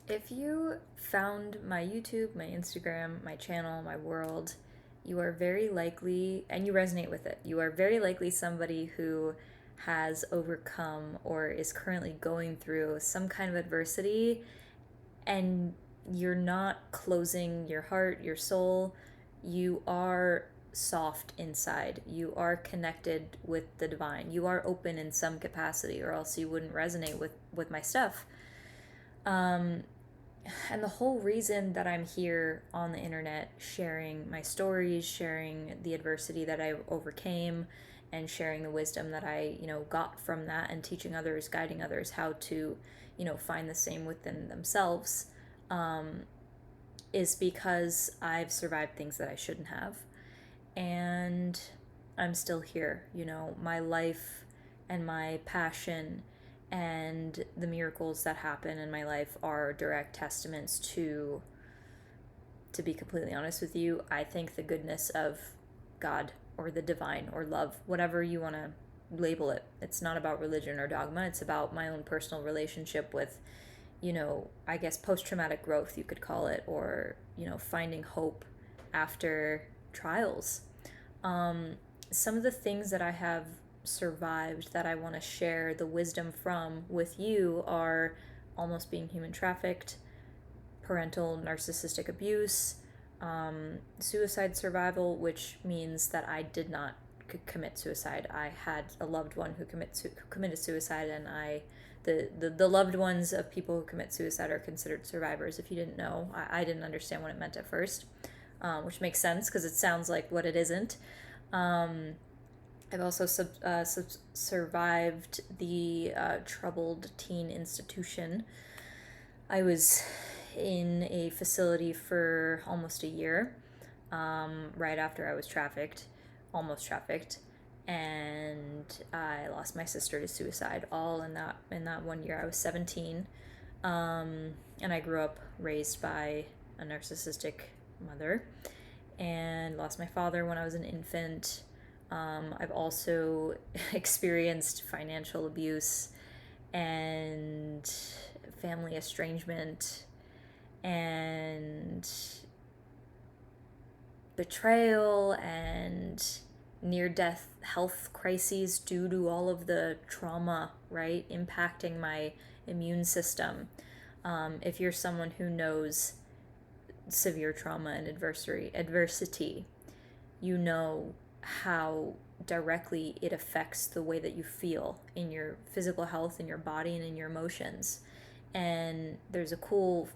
If you found my YouTube, my Instagram, my channel, my world, you are very likely, and you resonate with it, you are very likely somebody who has overcome or is currently going through some kind of adversity, and you're not closing your heart, your soul. You are soft inside. You are connected with the divine. You are open in some capacity, or else you wouldn't resonate with my stuff. Um, and the whole reason that I'm here on the internet sharing my stories, sharing the adversity that I overcame, and sharing the wisdom that I, got from that, and teaching others, guiding others how to, find the same within themselves, um, is because I've survived things that I shouldn't have. And I'm still here. My life and my passion and the miracles that happen in my life are direct testaments to be completely honest with you, I think the goodness of God or the divine or love, whatever you want to label it. It's not about religion or dogma. It's about my own personal relationship with, I guess post traumatic growth, you could call it, or, finding hope after trials. Some of the things that I have survived that I want to share the wisdom from with you are almost being human trafficked, parental narcissistic abuse, suicide survival, which means that I did not commit suicide. I had a loved one who committed suicide, and the loved ones of people who commit suicide are considered survivors. If you didn't know, I didn't understand what it meant at first, which makes sense because it sounds like what it isn't. I've also survived the troubled teen institution. I was in a facility for almost a year, right after I was almost trafficked, and I lost my sister to suicide. All in that 1 year. I was 17, and I grew up raised by a narcissistic mother, and lost my father when I was an infant. I've also experienced financial abuse and family estrangement and betrayal and near death health crises due to all of the trauma, right, impacting my immune system. If you're someone who knows severe trauma and adversity, you know how directly it affects the way that you feel in your physical health, in your body, and in your emotions. And there's a cool,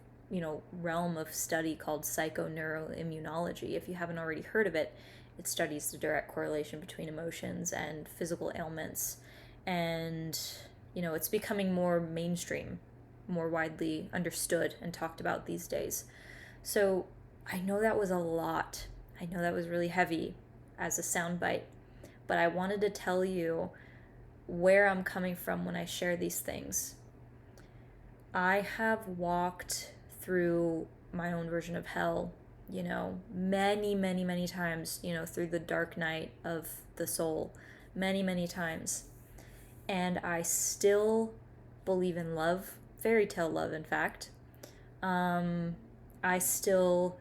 realm of study called psychoneuroimmunology. If you haven't already heard of it, it studies the direct correlation between emotions and physical ailments. And, it's becoming more mainstream, more widely understood and talked about these days. So I know that was a lot. I know that was really heavy as a soundbite, but I wanted to tell you where I'm coming from when I share these things. I have walked through my own version of hell, many, many, many times, through the dark night of the soul, many, many times. And I still believe in love, fairy tale love, in fact. I still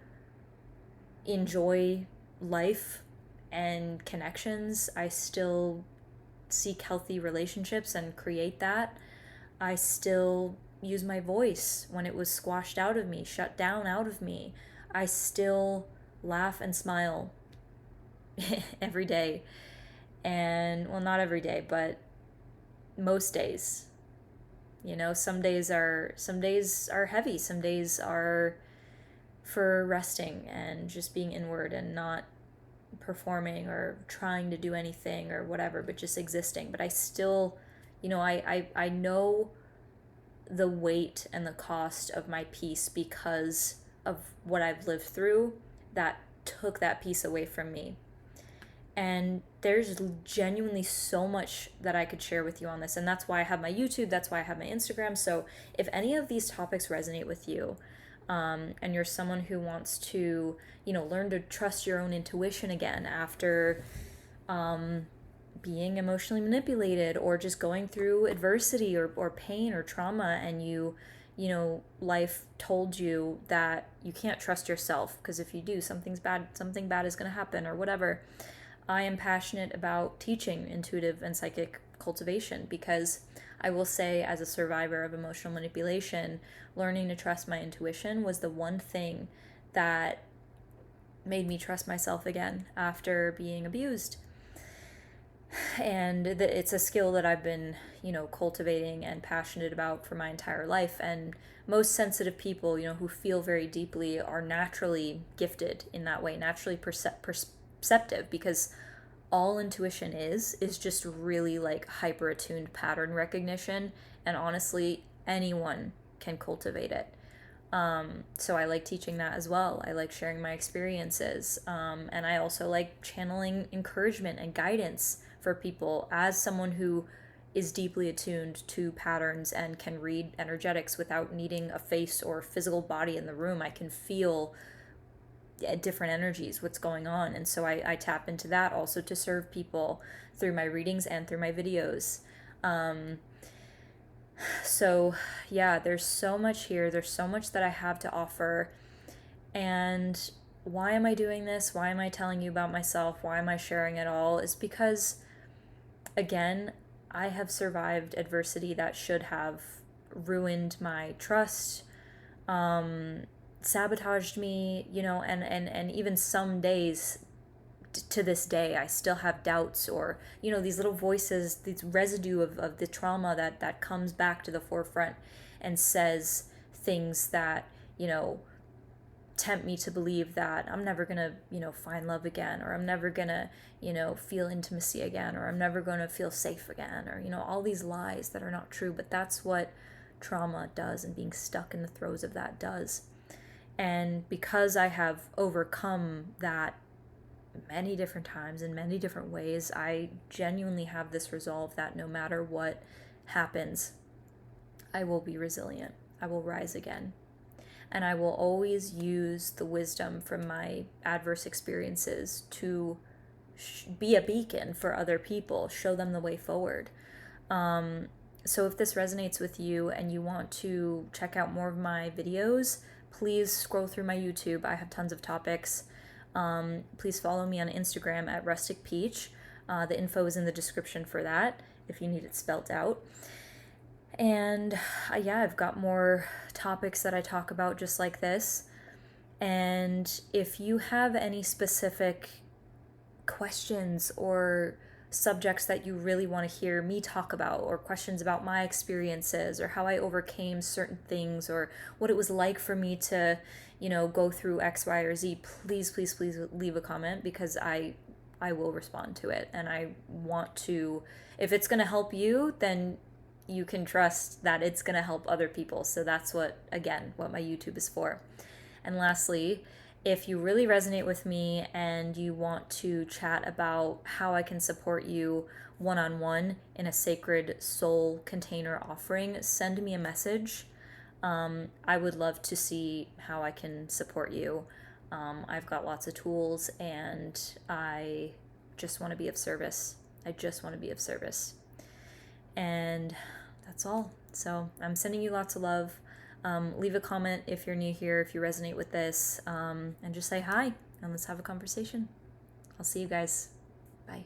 enjoy life and connections. I still seek healthy relationships and create that. I still use my voice when it was squashed out of me, shut down out of me. I still laugh and smile every day. And, well, not every day, but most days. Some days are heavy. Some days are for resting and just being inward and not performing or trying to do anything or whatever, but just existing. But I still, I know the weight and the cost of my peace because of what I've lived through that took that peace away from me. And there's genuinely so much that I could share with you on this. And that's why I have my YouTube, that's why I have my Instagram. So if any of these topics resonate with you, and you're someone who wants to, learn to trust your own intuition again after being emotionally manipulated or just going through adversity or pain or trauma, and you life told you that you can't trust yourself, because if you do, something bad is going to happen or whatever. I am passionate about teaching intuitive and psychic cultivation, because I will say, as a survivor of emotional manipulation, learning to trust my intuition was the one thing that made me trust myself again after being abused. And it's a skill that I've been, cultivating and passionate about for my entire life. And most sensitive people, who feel very deeply, are naturally gifted in that way, naturally perceptive, because all intuition is just really like hyper attuned pattern recognition. And honestly, anyone can cultivate it. So I like teaching that as well. I like sharing my experiences. And I also like channeling encouragement and guidance for people, as someone who is deeply attuned to patterns and can read energetics without needing a face or physical body in the room. I can feel different energies, what's going on. And so I tap into that also to serve people through my readings and through my videos. So yeah, there's so much here. There's so much that I have to offer. And why am I doing this? Why am I telling you about myself? Why am I sharing it all? Is because, again, I have survived adversity that should have ruined my trust, sabotaged me, and even some days to this day I still have doubts, or these little voices, these residue of the trauma that comes back to the forefront and says things that tempt me to believe that I'm never gonna find love again, or I'm never gonna feel intimacy again, or I'm never gonna feel safe again, or all these lies that are not true. But that's what trauma does, and being stuck in the throes of that does. And because I have overcome that many different times in many different ways, I genuinely have this resolve that no matter what happens, I will be resilient. I will rise again. And I will always use the wisdom from my adverse experiences to be a beacon for other people, show them the way forward. So if this resonates with you and you want to check out more of my videos, please scroll through my YouTube. I have tons of topics. Please follow me on Instagram at Rustic Peach. The info is in the description for that if you need it spelt out. And yeah, I've got more topics that I talk about just like this. And if you have any specific questions or subjects that you really want to hear me talk about, or questions about my experiences, or how I overcame certain things, or what it was like for me to, go through X, Y, or Z, please, please, please leave a comment, because I will respond to it. And I want to, if it's going to help you, then you can trust that it's going to help other people. So that's what my YouTube is for. And lastly, if you really resonate with me and you want to chat about how I can support you one-on-one in a sacred soul container offering, send me a message. I would love to see how I can support you. I've got lots of tools, and I just want to be of service. And that's all. So I'm sending you lots of love. Leave a comment if you're new here, if you resonate with this, and just say hi, and let's have a conversation. I'll see you guys. Bye.